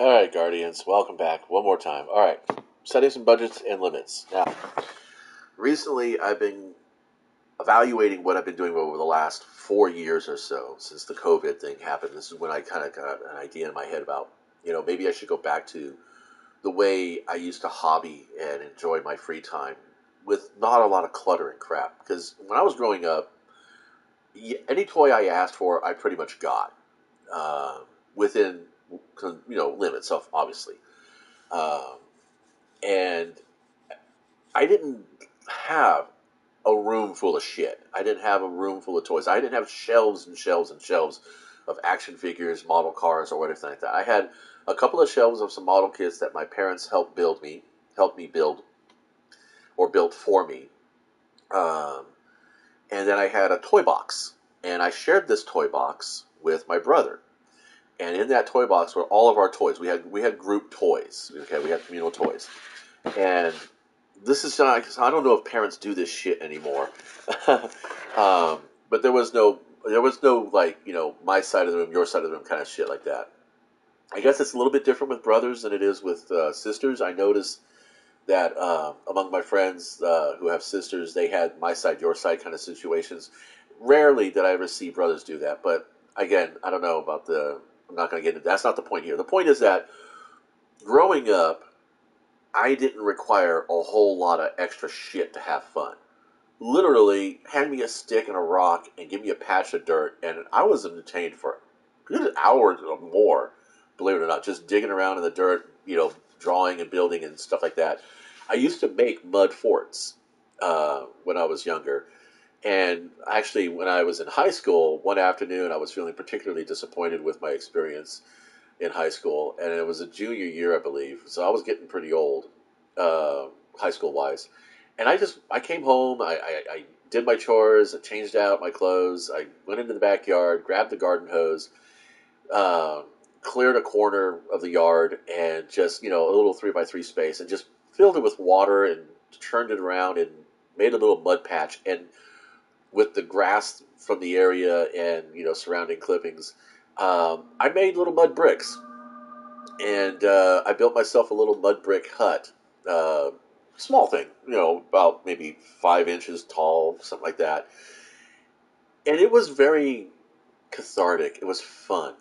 All right, Guardians, welcome back one more time. All right, setting some budgets and limits. Now, recently I've been evaluating what I've been doing over the last 4 years or so since the COVID thing happened. This is when I kind of got an idea in my head about, maybe I should go back to the way I used to hobby and enjoy my free time with not a lot of clutter and crap. Because when I was growing up, any toy I asked for, I pretty much got uh, within limits of obviously. Um, and I didn't have a room full of shit. I didn't have a room full of toys. I didn't have shelves and shelves and shelves of action figures, model cars, or whatever like that. I had a couple of shelves of some model kits that my parents helped me build, or built for me. Um, and then I had a toy box, and I shared this toy box with my brother. And in that toy box were all of our toys. We had group toys. Okay, we had communal toys, and this is not, I don't know if parents do this shit anymore. But there was no like my side of the room, your side of the room kind of shit like that. I guess it's a little bit different with brothers than it is with sisters. I noticed that among my friends who have sisters, they had my side, your side kind of situations. Rarely did I ever see brothers do that, but again, I don't know about the. I'm not going to get into. That's not the point here. The point is that growing up, I didn't require a whole lot of extra shit to have fun. Literally, hand me a stick and a rock and give me a patch of dirt, and I was entertained for good hours or more, believe it or not, just digging around in the dirt, drawing and building and stuff like that. I used to make mud forts when I was younger. And actually, when I was in high school, one afternoon, I was feeling particularly disappointed with my experience in high school, and it was a junior year, I believe. So I was getting pretty old, high school wise. And I came home, I did my chores, I changed out my clothes, I went into the backyard, grabbed the garden hose, uh, cleared a corner of the yard, and just a little 3x3 space, and just filled it with water and turned it around and made a little mud patch. And with the grass from the area and surrounding clippings, I made little mud bricks, and I built myself a little mud brick hut. Uh, Small thing, about maybe 5 inches tall, something like that. And it was very cathartic. It was fun,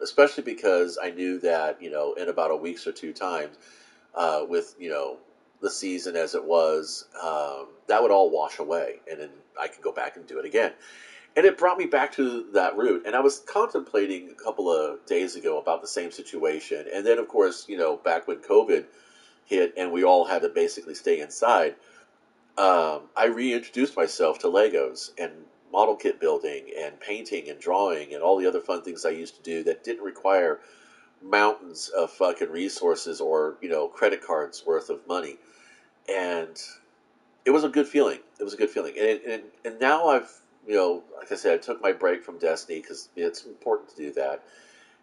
especially because I knew that in about a week's or two times, with the season as it was, that would all wash away, and then I could go back and do it again. And it brought me back to that route. And I was contemplating a couple of days ago about the same situation. And then, of course, back when COVID hit and we all had to basically stay inside, I reintroduced myself to Legos and model kit building and painting and drawing and all the other fun things I used to do that didn't require mountains of fucking resources or credit cards worth of money. And it was a good feeling. It was a good feeling. And now I've like I said, I took my break from Destiny because it's important to do that.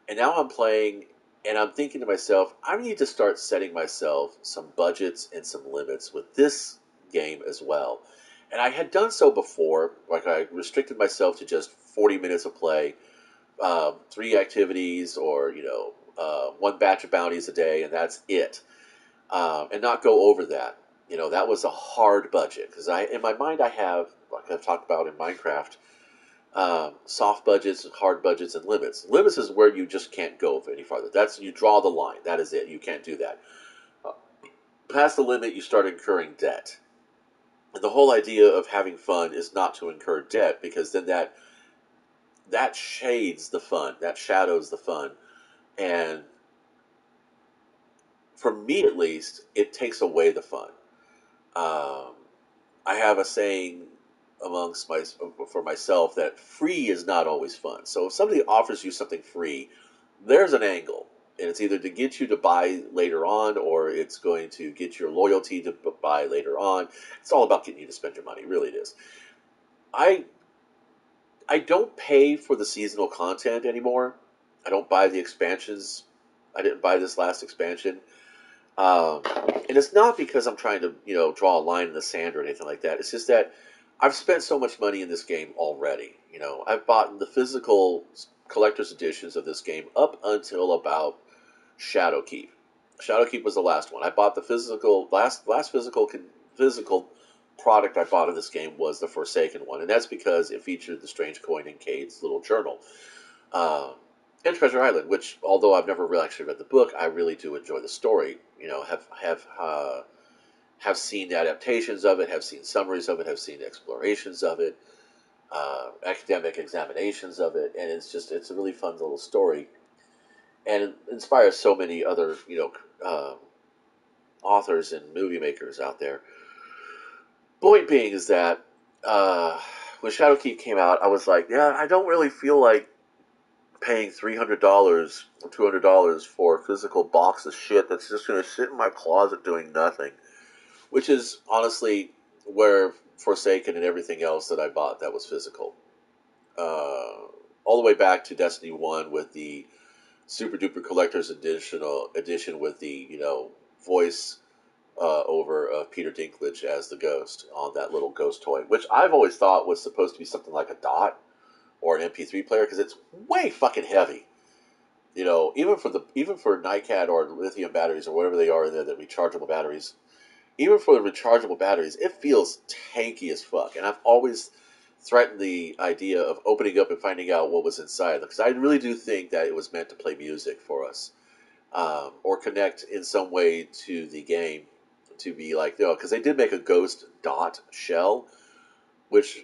And now I'm playing, and I'm thinking to myself, I need to start setting myself some budgets and some limits with this game as well. And I had done so before, like I restricted myself to just 40 minutes of play, three activities, or one batch of bounties a day, and that's it, and not go over that. That was a hard budget because in my mind, I have, like I've talked about in Minecraft, soft budgets, hard budgets, and limits. Limits is where you just can't go any farther. That's, you draw the line. That is it. You can't do that. Uh, Past the limit, you start incurring debt. And the whole idea of having fun is not to incur debt, because then that shades the fun, that shadows the fun, and for me at least, it takes away the fun. Um, I have a saying amongst for myself that free is not always fun. So if somebody offers you something free, there's an angle, and it's either to get you to buy later on, or it's going to get your loyalty to buy later on. It's all about getting you to spend your money. Really, it is. I I don't pay for the seasonal content anymore. I don't buy the expansions. I didn't buy this last expansion. Um, and it's not because I'm trying to, draw a line in the sand or anything like that. It's just that I've spent so much money in this game already. I've bought the physical collector's editions of this game up until about Shadowkeep. Shadowkeep was the last one. I bought the physical last physical product I bought in this game was the Forsaken one, and that's because it featured the strange coin in Cade's little journal. Um, and Treasure Island, which although I've never really actually read the book, I really do enjoy the story. You know, have seen adaptations of it, have seen summaries of it, have seen explorations of it, academic examinations of it, and it's a really fun little story, and it inspires so many other authors and movie makers out there. Point being is that when Shadowkeep came out, I was like, yeah, I don't really feel like paying $300 or $200 for a physical box of shit that's just going to sit in my closet doing nothing. Which is honestly where Forsaken and everything else that I bought that was physical. All the way back to Destiny 1 with the super duper collector's edition with the, voice over of Peter Dinklage as the ghost on that little ghost toy, which I've always thought was supposed to be something like a dot or an MP3 player because it's way fucking heavy. You know, even for NiCad or lithium batteries or whatever they are in there, the rechargeable batteries, even for the rechargeable batteries, it feels tanky as fuck. And I've always threatened the idea of opening up and finding out what was inside, because I really do think that it was meant to play music for us, or connect in some way to the game, to be like, because they did make a ghost dot shell, which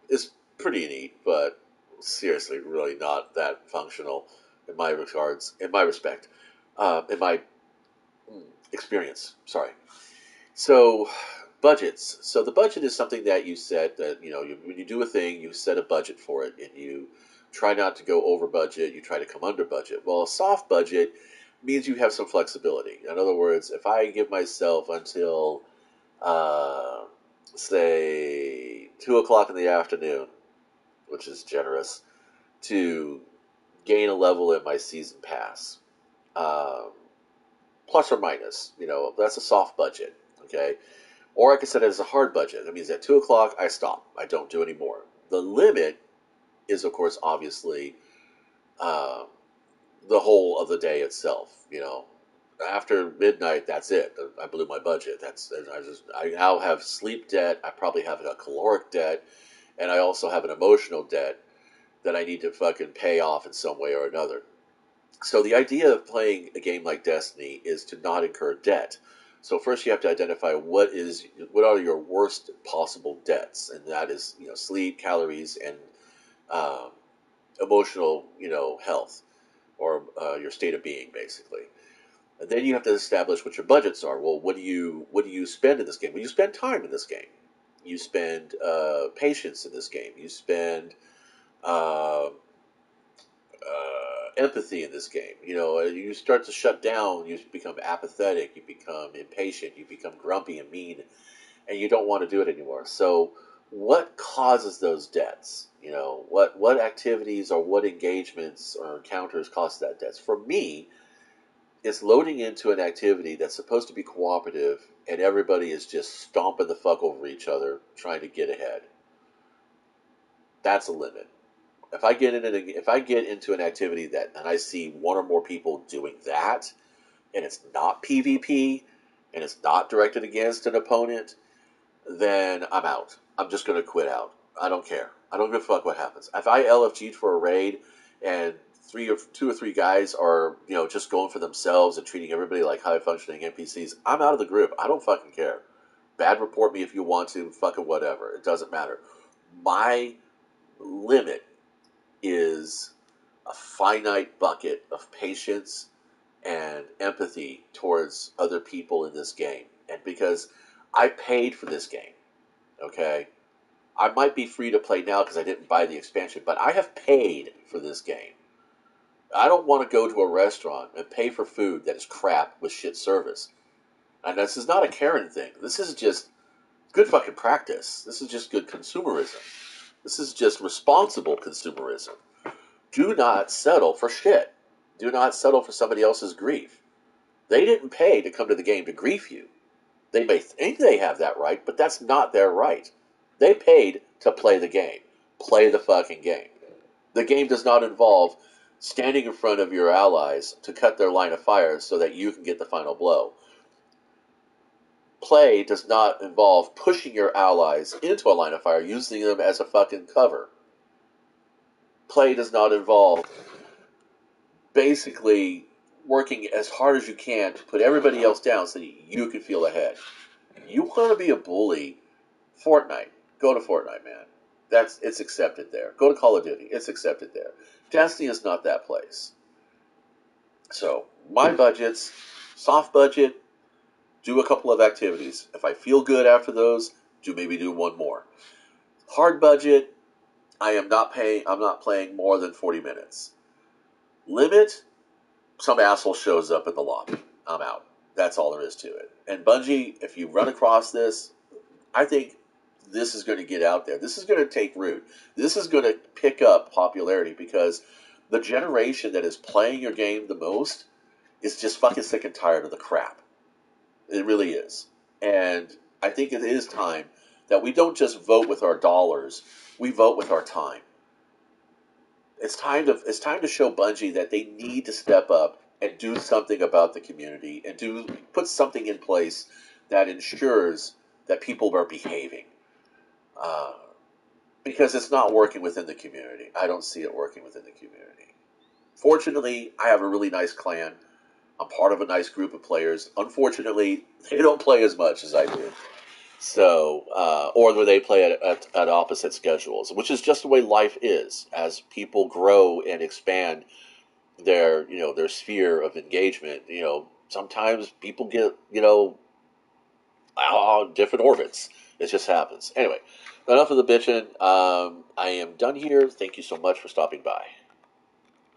is pretty neat, but seriously, really not that functional in my regards, in my respect, in my experience. Sorry. So, budgets. So the budget is something that you set that, when you do a thing, you set a budget for it and you try not to go over budget, you try to come under budget. Well, a soft budget means you have some flexibility. In other words, if I give myself until, say, 2 o'clock in the afternoon, which is generous, to gain a level in my season pass, um, plus or minus, that's a soft budget, okay? Or I could set it as a hard budget. That means at 2 o'clock, I stop. I don't do any more. The limit is, of course, obviously, uh, the whole of the day itself. After midnight, that's it. I blew my budget. I now have sleep debt. I probably have a caloric debt, and I also have an emotional debt that I need to fucking pay off in some way or another. So the idea of playing a game like Destiny is to not incur debt. So first you have to identify what are your worst possible debts, and that is sleep, calories, and um, emotional health, or your state of being basically. And then you have to establish what your budgets are. Well, what do you spend in this game? Well, you spend time in this game. You spend patience in this game. You spend uh, empathy in this game. You start to shut down. You become apathetic. You become impatient. You become grumpy and mean, and you don't want to do it anymore. So, what causes those debts? What activities or what engagements or encounters cause that debts? For me, it's loading into an activity that's supposed to be cooperative, and everybody is just stomping the fuck over each other trying to get ahead. That's a limit. If I get into an activity and I see one or more people doing that, and it's not PvP, and it's not directed against an opponent, then I'm out. I'm just going to quit out. I don't care. I don't give a fuck what happens. If I LFG'd for a raid and two or three guys are just going for themselves and treating everybody like high functioning NPCs, I'm out of the group. I don't fucking care. Bad report me if you want to. Fucking whatever. It doesn't matter. My limit is a finite bucket of patience and empathy towards other people in this game. And because I paid for this game, okay? I might be free to play now because I didn't buy the expansion, but I have paid for this game. I don't want to go to a restaurant and pay for food that is crap with shit service. And this is not a Karen thing. This is just good fucking practice. This is just good consumerism. This is just responsible consumerism. Do not settle for shit. Do not settle for somebody else's grief. They didn't pay to come to the game to grief you. They may think they have that right, but that's not their right. They paid to play the game. Play the fucking game. The game does not involve standing in front of your allies to cut their line of fire so that you can get the final blow. Play does not involve pushing your allies into a line of fire, using them as a fucking cover. Play does not involve basically working as hard as you can to put everybody else down so that you can feel ahead. You want to be a bully, Fortnite. Go to Fortnite, man. It's accepted there. Go to Call of Duty. It's accepted there. Destiny is not that place. So my budgets, soft budget, do a couple of activities. If I feel good after those, maybe do one more. Hard budget, I'm not playing more than 40 minutes. Limit, some asshole shows up in the lobby. I'm out. That's all there is to it. And Bungie, if you run across this, I think this is going to get out there. This is going to take root. This is going to pick up popularity because the generation that is playing your game the most is just fucking sick and tired of the crap. It really is. And I think it is time that we don't just vote with our dollars, we vote with our time. It's time to show Bungie that they need to step up and do something about the community and put something in place that ensures that people are behaving. Because it's not working within the community. I don't see it working within the community. Fortunately, I have a really nice clan. I'm part of a nice group of players. Unfortunately, they don't play as much as I do. So, or where they play at opposite schedules, which is just the way life is. As people grow and expand their sphere of engagement, sometimes people get, different orbits. It just happens. Anyway, enough of the bitching. I am done here. Thank you so much for stopping by.